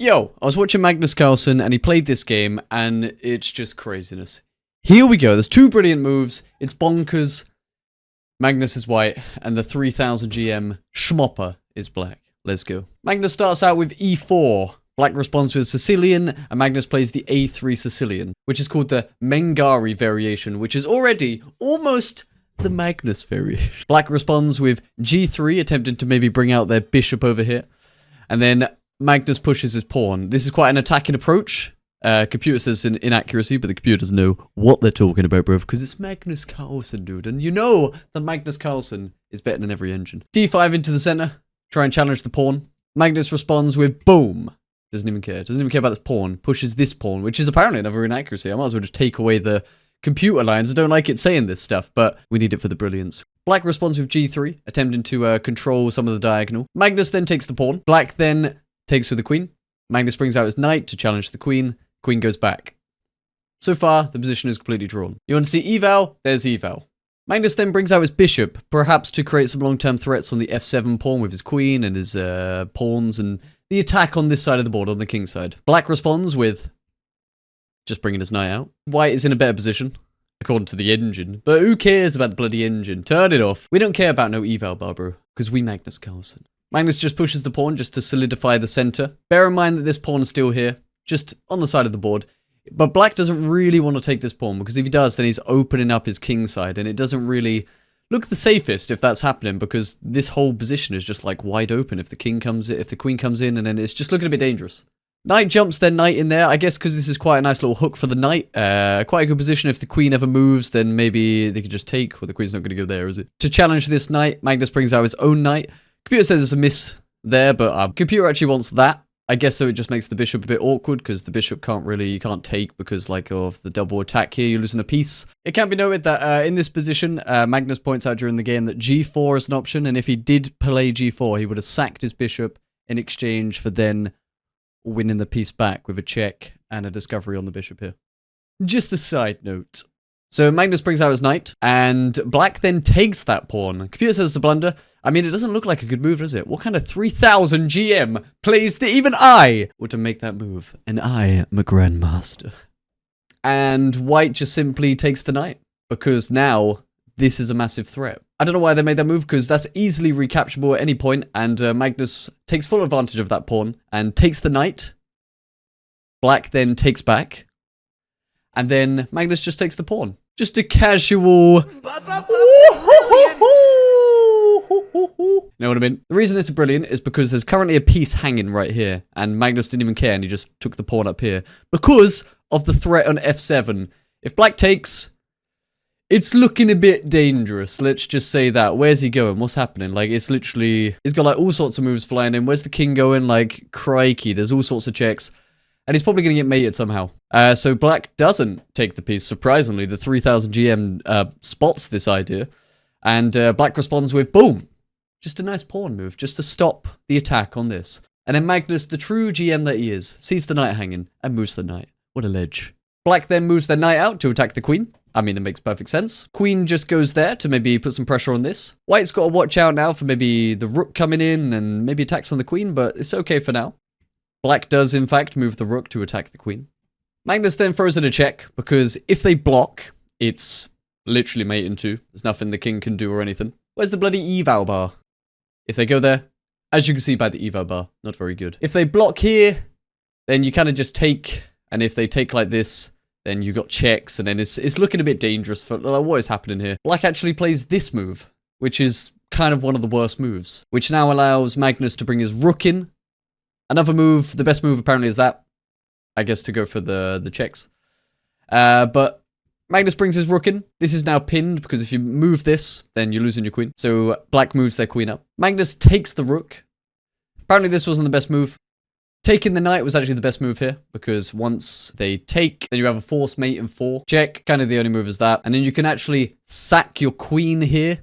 Yo, I was watching Magnus Carlsen and he played this game and it's just craziness. Here we go, there's two brilliant moves, it's bonkers. Magnus is white and the 3000 GM Schmopper is black. Let's go. Magnus starts out with e4. Black responds with Sicilian and Magnus plays the a3 Sicilian, which is called the Mengari variation, which is already almost the Magnus variation. Black responds with g3, attempting to maybe bring out their bishop over here. And then Magnus pushes his pawn. This is quite an attacking approach. Computer says an inaccuracy, but the computer doesn't know what they're talking about, bro, because it's Magnus Carlsen, dude. And you know that Magnus Carlsen is better than every engine. d5 into the center. Try and challenge the pawn. Magnus responds with boom. Doesn't even care. Doesn't even care about this pawn. Pushes this pawn, which is apparently another inaccuracy. I might as well just take away the computer lines. I don't like it saying this stuff, but we need it for the brilliance. Black responds with g3, attempting to control some of the diagonal. Magnus then takes the pawn. Black then takes with the queen. Magnus brings out his knight to challenge the queen. Queen goes back. So far, the position is completely drawn. You want to see eval? There's eval. Magnus then brings out his bishop, perhaps to create some long-term threats on the f7 pawn with his queen and his pawns and the attack on this side of the board, on the king side. Black responds with just bringing his knight out. White is in a better position, according to the engine. But who cares about the bloody engine? Turn it off. We don't care about no eval, Barbaro, because we Magnus Carlsen. Magnus just pushes the pawn just to solidify the center. Bear in mind that this pawn is still here, just on the side of the board. But black doesn't really want to take this pawn, because if he does, then he's opening up his king side, and it doesn't really look the safest if that's happening, because this whole position is just like wide open if the king comes in, if the queen comes in, and then it's just looking a bit dangerous. Knight jumps their knight in there, I guess because this is quite a nice little hook for the knight. Quite a good position. If the queen ever moves, then maybe they could just take. Well, the queen's not going to go there, is it? To challenge this knight, Magnus brings out his own knight. Computer says it's a miss there, but computer actually wants that. I guess so it just makes the bishop a bit awkward, because the bishop you can't take because like of the double attack here, you're losing a piece. It can be noted that in this position, Magnus points out during the game that g4 is an option, and if he did play g4, he would have sacked his bishop in exchange for then winning the piece back with a check and a discovery on the bishop here. Just a side note. So Magnus brings out his knight, and black then takes that pawn. Computer says it's a blunder. I mean, it doesn't look like a good move, does it? What kind of 3000 GM plays that even I were to make that move? And I am a grandmaster. And white just simply takes the knight, because now this is a massive threat. I don't know why they made that move, because that's easily recapturable at any point, and Magnus takes full advantage of that pawn and takes the knight. Black then takes back. And then Magnus just takes the pawn. Just a casual... You know what I mean? The reason it's brilliant is because there's currently a piece hanging right here. And Magnus didn't even care and he just took the pawn up here. Because of the threat on f7. If black takes... It's looking a bit dangerous, let's just say that. Where's he going? What's happening? Like, it's literally... He's got like all sorts of moves flying in. Where's the king going? Like, crikey, there's all sorts of checks. And he's probably going to get mated somehow. So black doesn't take the piece, surprisingly. The 3000 GM spots this idea. And black responds with, boom. Just a nice pawn move, just to stop the attack on this. And then Magnus, the true GM that he is, sees the knight hanging and moves the knight. What a ledge. Black then moves their knight out to attack the queen. I mean, it makes perfect sense. Queen just goes there to maybe put some pressure on this. White's got to watch out now for maybe the rook coming in and maybe attacks on the queen, but it's okay for now. Black does, in fact, move the rook to attack the queen. Magnus then throws in a check, because if they block, it's literally mate in two. There's nothing the king can do or anything. Where's the bloody eval bar? If they go there, as you can see by the eval bar, not very good. If they block here, then you kind of just take, and if they take like this, then you got checks, and then it's looking a bit dangerous for like, what is happening here. Black actually plays this move, which is kind of one of the worst moves, which now allows Magnus to bring his rook in. Another move, the best move apparently is that, I guess, to go for the checks. But Magnus brings his rook in. This is now pinned, because if you move this, then you're losing your queen. So black moves their queen up. Magnus takes the rook. Apparently this wasn't the best move. Taking the knight was actually the best move here, because once they take, then you have a forced mate in 4. Check, kind of the only move is that. And then you can actually sack your queen here,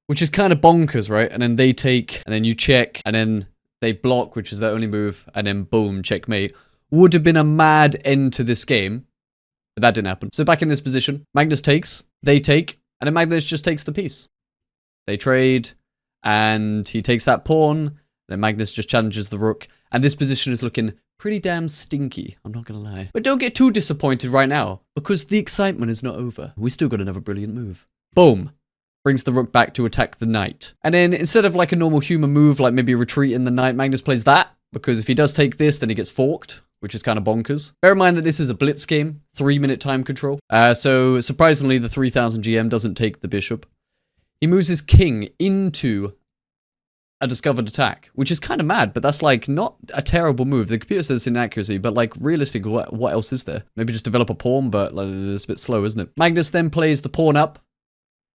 which is kind of bonkers, right? And then they take, and then you check, and then they block, which is their only move, and then boom, checkmate. Would have been a mad end to this game, but that didn't happen. So back in this position, Magnus takes, they take, and then Magnus just takes the piece. They trade, and he takes that pawn, then Magnus just challenges the rook, and this position is looking pretty damn stinky, I'm not gonna lie. But don't get too disappointed right now, because the excitement is not over. We still got another brilliant move. Boom. Brings the rook back to attack the knight. And then instead of like a normal human move, like maybe retreat in the knight, Magnus plays that, because if he does take this, then he gets forked, which is kind of bonkers. Bear in mind that this is a blitz game, 3-minute time control. So surprisingly, the 3000 GM doesn't take the bishop. He moves his king into a discovered attack, which is kind of mad, but that's like not a terrible move. The computer says it's inaccuracy, but like realistically, what else is there? Maybe just develop a pawn, but like, it's a bit slow, isn't it? Magnus then plays the pawn up,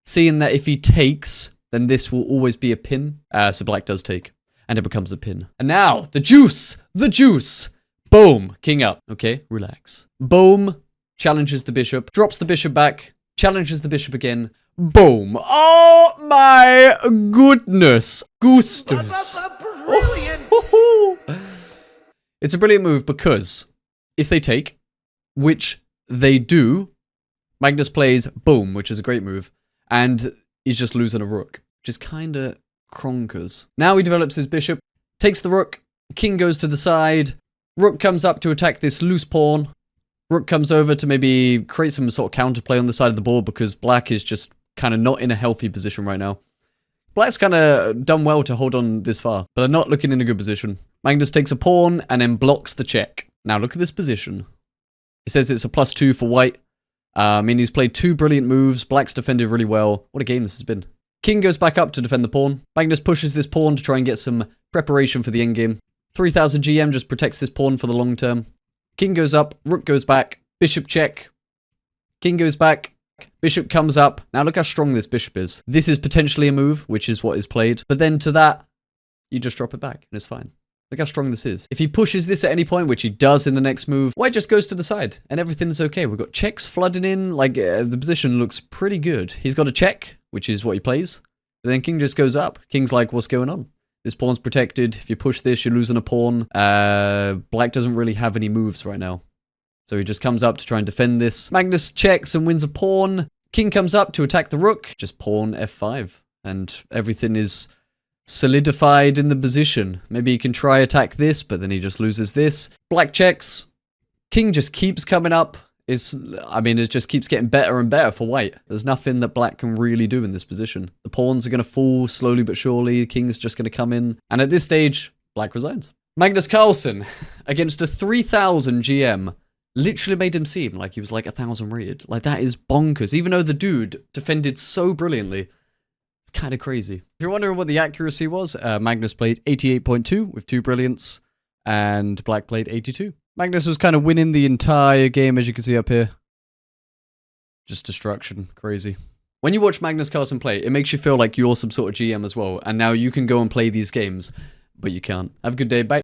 seeing that if he takes, then this will always be a pin. So black does take, and it becomes a pin. And now, the juice! The juice! Boom! King up. Okay, relax. Boom! Challenges the bishop, drops the bishop back, challenges the bishop again. Boom! Oh my goodness! Goosters! Brilliant! It's a brilliant move because if they take, which they do, Magnus plays boom, which is a great move. And he's just losing a rook, which is kind of cronkers. Now he develops his bishop, takes the rook, king goes to the side, rook comes up to attack this loose pawn, rook comes over to maybe create some sort of counterplay on the side of the board because black is just kind of not in a healthy position right now. Black's kind of done well to hold on this far, but they're not looking in a good position. Magnus takes a pawn and then blocks the check. Now look at this position. It says it's a +2 for white. I mean, he's played 2 brilliant moves. Black's defended really well. What a game this has been. King goes back up to defend the pawn. Magnus pushes this pawn to try and get some preparation for the endgame. 3000 GM just protects this pawn for the long term. King goes up, rook goes back, bishop check. King goes back, bishop comes up. Now look how strong this bishop is. This is potentially a move, which is what is played. But then to that, you just drop it back and it's fine. Look how strong this is. If he pushes this at any point, which he does in the next move, white just goes to the side and everything's okay. We've got checks flooding in. Like, the position looks pretty good. He's got a check, which is what he plays. But then king just goes up. King's like, what's going on? This pawn's protected. If you push this, you're losing a pawn. Black doesn't really have any moves right now. So he just comes up to try and defend this. Magnus checks and wins a pawn. King comes up to attack the rook. Just pawn f5. And everything is solidified in the position. Maybe he can try attack this, but then he just loses this. Black checks. King just keeps coming up. It just keeps getting better and better for white. There's nothing that black can really do in this position. The pawns are going to fall slowly but surely. The king's just going to come in. And at this stage, black resigns. Magnus Carlsen, against a 3000 GM, literally made him seem like he was like 1000 rated. Like, that is bonkers. Even though the dude defended so brilliantly, it's kind of crazy. If you're wondering what the accuracy was, Magnus played 88.2 with 2 brilliants, and black played 82. Magnus was kind of winning the entire game, as you can see up here. Just destruction. Crazy. When you watch Magnus Carlsen play, it makes you feel like you're some sort of GM as well, and now you can go and play these games, but you can't. Have a good day. Bye.